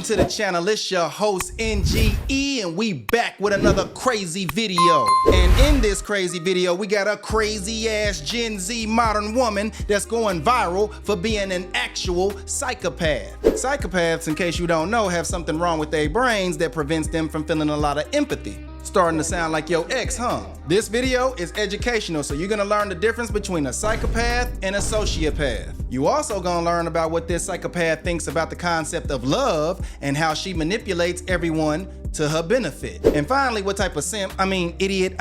Welcome to the channel. It's your host NGE, and we back with another crazy video. And in this crazy video, we got a crazy ass Gen Z modern woman that's going viral for being an actual psychopath. Psychopaths, in case you don't know, have something wrong with their brains that prevents them from feeling a lot of empathy. Starting to sound like your ex, huh? This video is educational, so you're gonna learn the difference between a psychopath and a sociopath. You also gonna learn about what this psychopath thinks about the concept of love and how she manipulates everyone to her benefit. And finally, what type of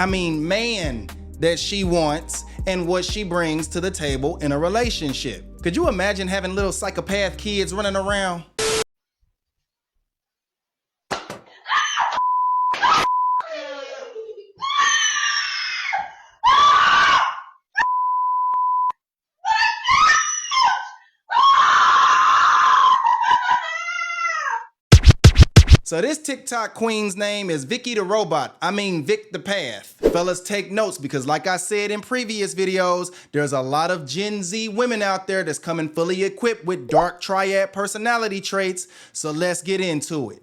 man that she wants and what she brings to the table in a relationship. Could you imagine having little psychopath kids running around? So this TikTok queen's name is Vicky the Robot. Vic the Path. Fellas, take notes because like I said in previous videos, there's a lot of Gen Z women out there that's coming fully equipped with dark triad personality traits. So let's get into it.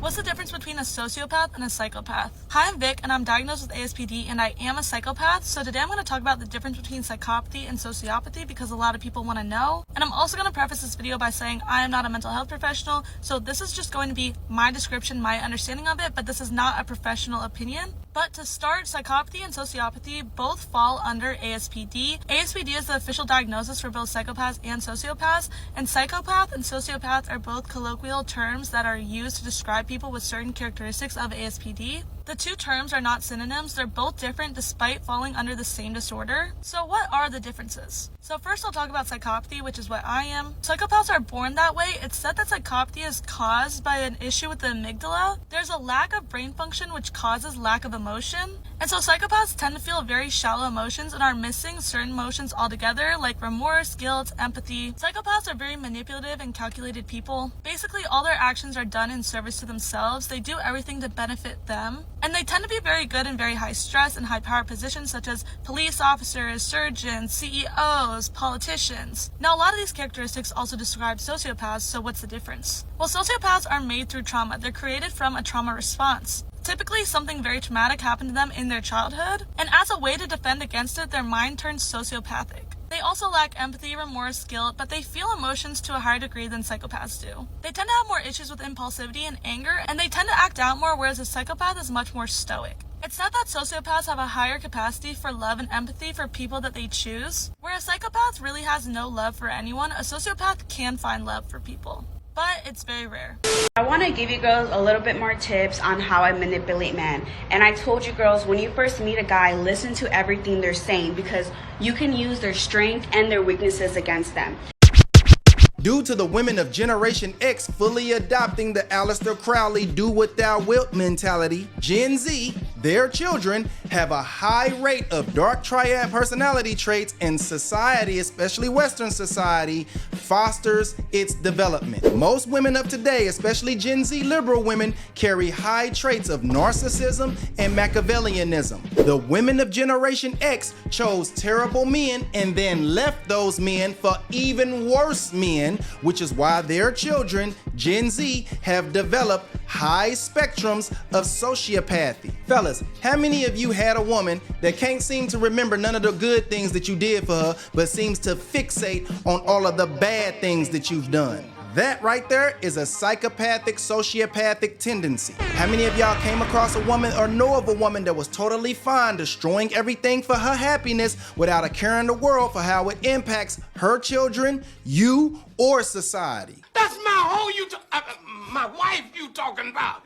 What's the difference between a sociopath and a psychopath? Hi, I'm Vic, and I'm diagnosed with ASPD, and I am a psychopath. So today I'm going to talk about the difference between psychopathy and sociopathy because a lot of people want to know. And I'm also going to preface this video by saying I am not a mental health professional, so this is just going to be my description, my understanding of it, but this is not a professional opinion. But to start, psychopathy and sociopathy both fall under ASPD. ASPD is the official diagnosis for both psychopaths and sociopaths, and psychopath and sociopath are both colloquial terms that are used to describe people with certain characteristics of ASPD. The two terms are not synonyms, they're both different despite falling under the same disorder. So what are the differences? So first I'll talk about psychopathy, which is what I am. Psychopaths are born that way. It's said that psychopathy is caused by an issue with the amygdala. There's a lack of brain function which causes lack of emotion. And so psychopaths tend to feel very shallow emotions and are missing certain emotions altogether, like remorse, guilt, empathy. Psychopaths are very manipulative and calculated people. Basically, all their actions are done in service to themselves. They do everything to benefit them. And they tend to be very good in very high stress and high power positions such as police officers, surgeons, CEOs, politicians. Now, a lot of these characteristics also describe sociopaths, so what's the difference? Well, sociopaths are made through trauma. They're created from a trauma response. Typically, something very traumatic happened to them in their childhood, and as a way to defend against it, their mind turns sociopathic. They also lack empathy, remorse, guilt, but they feel emotions to a higher degree than psychopaths do. They tend to have more issues with impulsivity and anger, and they tend to act out more, whereas a psychopath is much more stoic. It's said that sociopaths have a higher capacity for love and empathy for people that they choose. Where a psychopath really has no love for anyone, a sociopath can find love for people. But it's very rare. I want to give you girls a little bit more tips on how I manipulate men. And I told you girls, when you first meet a guy, listen to everything they're saying because you can use their strength and their weaknesses against them. Due to the women of Generation X fully adopting the Aleister Crowley do what thou wilt mentality, Gen Z, their children, have a high rate of dark triad personality traits, and society, especially Western society, fosters its development. Most women of today, especially Gen Z liberal women, carry high traits of narcissism and Machiavellianism. The women of Generation X chose terrible men and then left those men for even worse men, which is why their children, Gen Z, have developed high spectrums of sociopathy. Fellas, how many of you had a woman that can't seem to remember none of the good things that you did for her, but seems to fixate on all of the bad things that you've done? That right there is a psychopathic, sociopathic tendency. How many of y'all came across a woman or know of a woman that was totally fine destroying everything for her happiness without a care in the world for how it impacts her children, you, or society? That's my wife you talking about.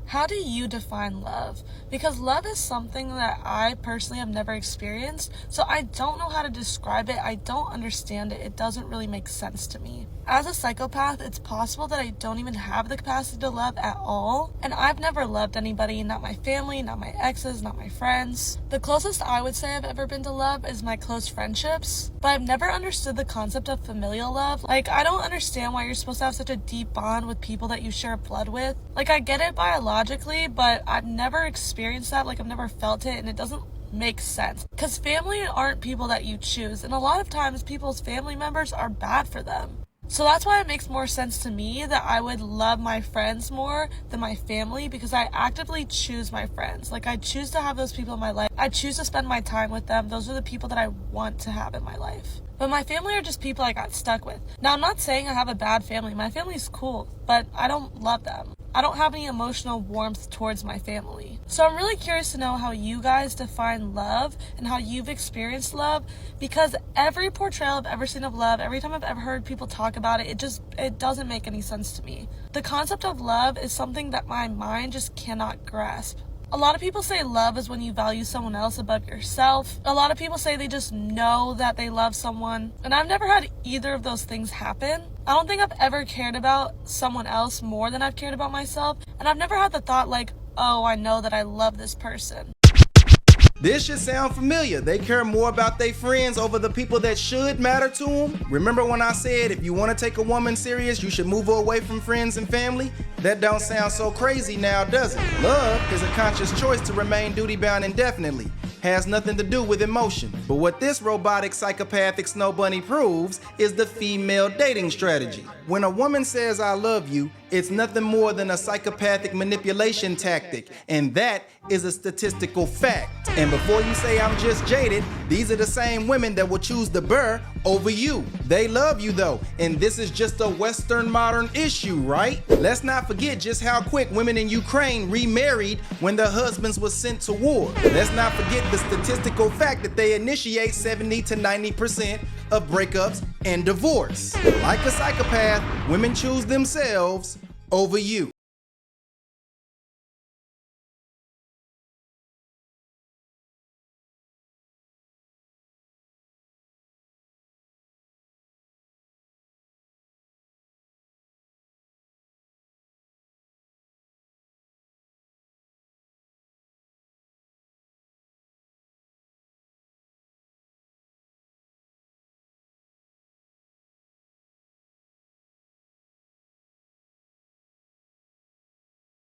How do you define love? Because love is something that I personally have never experienced, so I don't know how to describe it. I don't understand it. It doesn't really make sense to me. As a psychopath, it's possible that I don't even have the capacity to love at all, and I've never loved anybody, not my family, not my exes, not my friends. The closest I would say I've ever been to love is my close friendships, but I've never understood the concept of familial love. Like, I don't understand why you're supposed to have such a deep bond with people that you share blood with. Like, I get it biologically, but I've never experienced that. Like, I've never felt it, and it doesn't make sense. Because family aren't people that you choose, and a lot of times people's family members are bad for them. So that's why it makes more sense to me that I would love my friends more than my family, because I actively choose my friends. Like, I choose to have those people in my life. I choose to spend my time with them. Those are the people that I want to have in my life. But my family are just people I got stuck with. Now, I'm not saying I have a bad family. My family's cool, but I don't love them. I don't have any emotional warmth towards my family. So I'm really curious to know how you guys define love and how you've experienced love, because every portrayal I've ever seen of love, every time I've ever heard people talk about it, it doesn't make any sense to me. The concept of love is something that my mind just cannot grasp. A lot of people say love is when you value someone else above yourself. A lot of people say they just know that they love someone. And I've never had either of those things happen. I don't think I've ever cared about someone else more than I've cared about myself. And I've never had the thought like, oh, I know that I love this person. This should sound familiar. They care more about their friends over the people that should matter to them. Remember when I said if you want to take a woman serious, you should move her away from friends and family? That don't sound so crazy now, does it? Love is a conscious choice to remain duty-bound indefinitely. Has nothing to do with emotion. But what this robotic, psychopathic snow bunny proves is the female dating strategy. When a woman says I love you, it's nothing more than a psychopathic manipulation tactic, and that is a statistical fact. And before you say I'm just jaded, these are the same women that will choose the burr over you. They love you though, and this is just a Western modern issue, right? Let's not forget just how quick women in Ukraine remarried when their husbands were sent to war. Let's not forget the statistical fact that they initiate 70 to 90% of breakups and divorce. Like a psychopath, women choose themselves over you.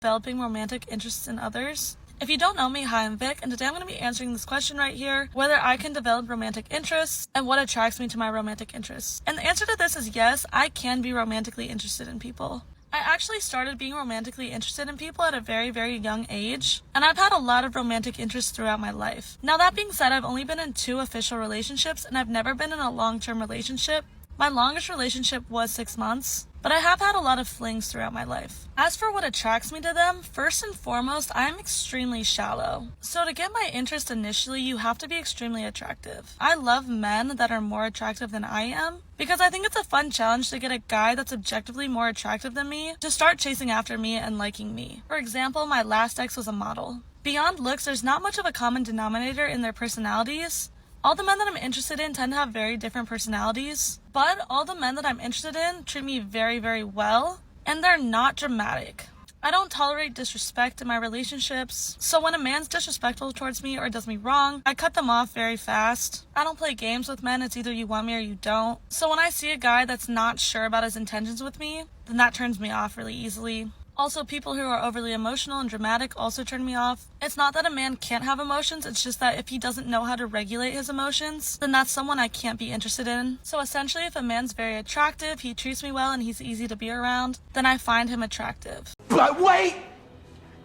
Developing romantic interests in others. If you don't know me, hi, I'm Vic, and today I'm going to be answering this question right here, whether I can develop romantic interests and what attracts me to my romantic interests. And the answer to this is yes, I can be romantically interested in people. I actually started being romantically interested in people at a very, very young age, and I've had a lot of romantic interests throughout my life. Now that being said, I've only been in 2 official relationships, and I've never been in a long-term relationship. My longest relationship was 6 months, but I have had a lot of flings throughout my life. As for what attracts me to them, first and foremost, I am extremely shallow. So to get my interest initially, you have to be extremely attractive. I love men that are more attractive than I am, because I think it's a fun challenge to get a guy that's objectively more attractive than me to start chasing after me and liking me. For example, my last ex was a model. Beyond looks, there's not much of a common denominator in their personalities. All the men that I'm interested in tend to have very different personalities, but all the men that I'm interested in treat me very, very well, and they're not dramatic. I don't tolerate disrespect in my relationships, so when a man's disrespectful towards me or does me wrong, I cut them off very fast. I don't play games with men, it's either you want me or you don't. So when I see a guy that's not sure about his intentions with me, then that turns me off really easily. Also, people who are overly emotional and dramatic also turn me off. It's not that a man can't have emotions, it's just that if he doesn't know how to regulate his emotions, then that's someone I can't be interested in. So essentially, if a man's very attractive, he treats me well, and he's easy to be around, then I find him attractive. But wait!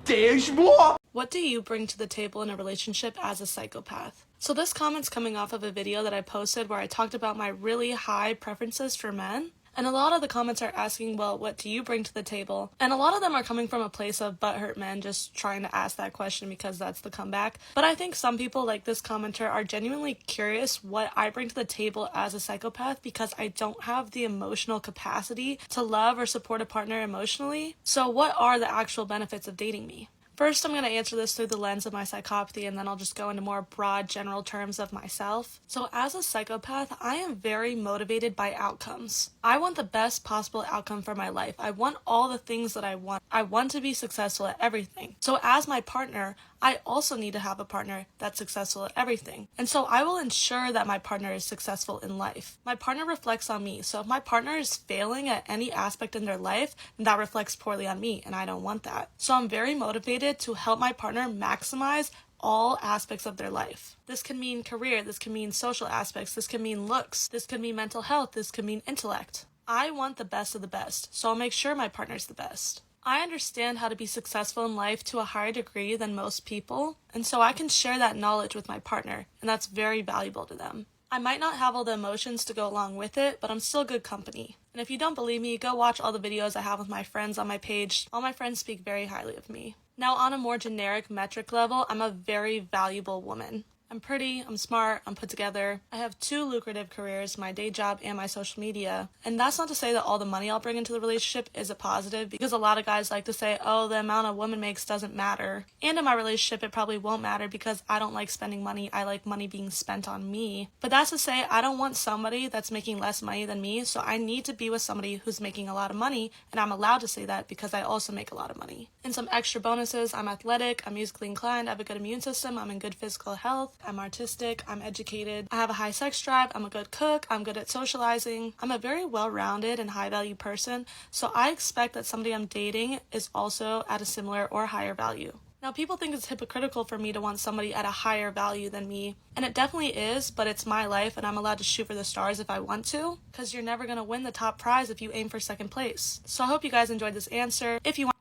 There's more! What do you bring to the table in a relationship as a psychopath? So this comment's coming off of a video that I posted where I talked about my really high preferences for men. And a lot of the comments are asking, well, what do you bring to the table? And a lot of them are coming from a place of butthurt men just trying to ask that question because that's the comeback. But I think some people, like this commenter, are genuinely curious what I bring to the table as a psychopath because I don't have the emotional capacity to love or support a partner emotionally. So what are the actual benefits of dating me? First, I'm going to answer this through the lens of my psychopathy, and then I'll just go into more broad, general terms of myself. So as a psychopath, I am very motivated by outcomes. I want the best possible outcome for my life. I want all the things that I want. I want to be successful at everything. So as my partner, I also need to have a partner that's successful at everything. And so I will ensure that my partner is successful in life. My partner reflects on me. So if my partner is failing at any aspect in their life, then that reflects poorly on me, and I don't want that. So I'm very motivated to help my partner maximize all aspects of their life. This can mean career, this can mean social aspects, this can mean looks, this can mean mental health, this can mean intellect. I want the best of the best, so I'll make sure my partner's the best. I understand how to be successful in life to a higher degree than most people, and so I can share that knowledge with my partner, and that's very valuable to them. I might not have all the emotions to go along with it, but I'm still good company. And if you don't believe me, go watch all the videos I have with my friends on my page. All my friends speak very highly of me. Now, on a more generic metric level, I'm a very valuable woman. I'm pretty, I'm smart, I'm put together. I have 2 lucrative careers, my day job and my social media. And that's not to say that all the money I'll bring into the relationship is a positive, because a lot of guys like to say, oh, the amount a woman makes doesn't matter. And in my relationship, it probably won't matter because I don't like spending money. I like money being spent on me. But that's to say, I don't want somebody that's making less money than me, so I need to be with somebody who's making a lot of money, and I'm allowed to say that because I also make a lot of money. And some extra bonuses, I'm athletic, I'm musically inclined, I have a good immune system, I'm in good physical health, I'm artistic, I'm educated, I have a high sex drive, I'm a good cook, I'm good at socializing, I'm a very well-rounded and high-value person, so I expect that somebody I'm dating is also at a similar or higher value. Now, people think it's hypocritical for me to want somebody at a higher value than me, and it definitely is, but it's my life and I'm allowed to shoot for the stars if I want to, because you're never going to win the top prize if you aim for second place. So I hope you guys enjoyed this answer. If you want,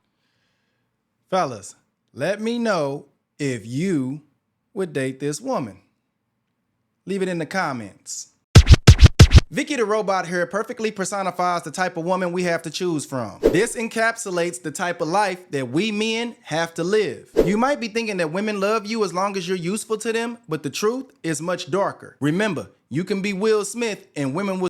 Fellas, let me know if you would date this woman. Leave it in the comments. Vicky the Robot here perfectly personifies the type of woman we have to choose from. This encapsulates the type of life that we men have to live. You might be thinking that women love you as long as you're useful to them, but the truth is much darker. Remember, you can be Will Smith and women will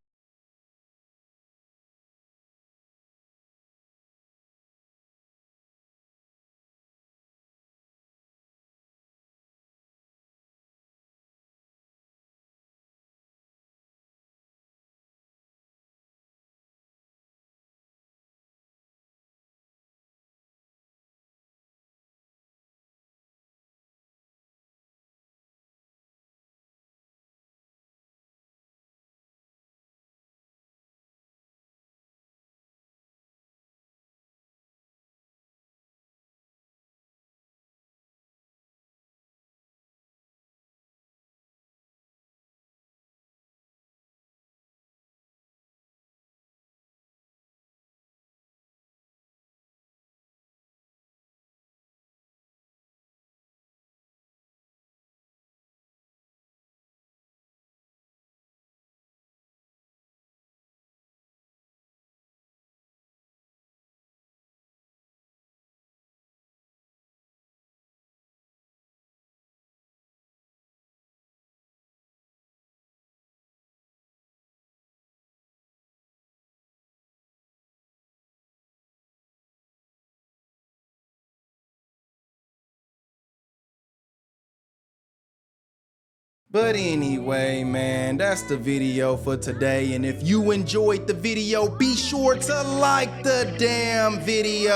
But anyway, man, that's the video for today. And if you enjoyed the video, be sure to like the damn video.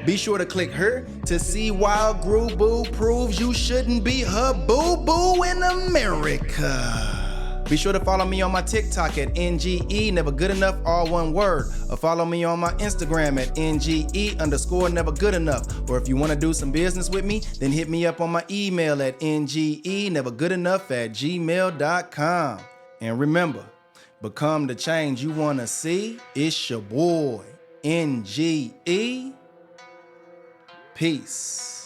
Be sure to click her to see why Gru Boo proves you shouldn't be her boo-boo in America. Be sure to follow me on my TikTok at NGEnevergoodenough, all one word. Or follow me on my Instagram at NGE_nevergoodenough. Or if you want to do some business with me, then hit me up on my email at NGEnevergoodenough@gmail.com. And remember, become the change you want to see. It's your boy, NGE. Peace.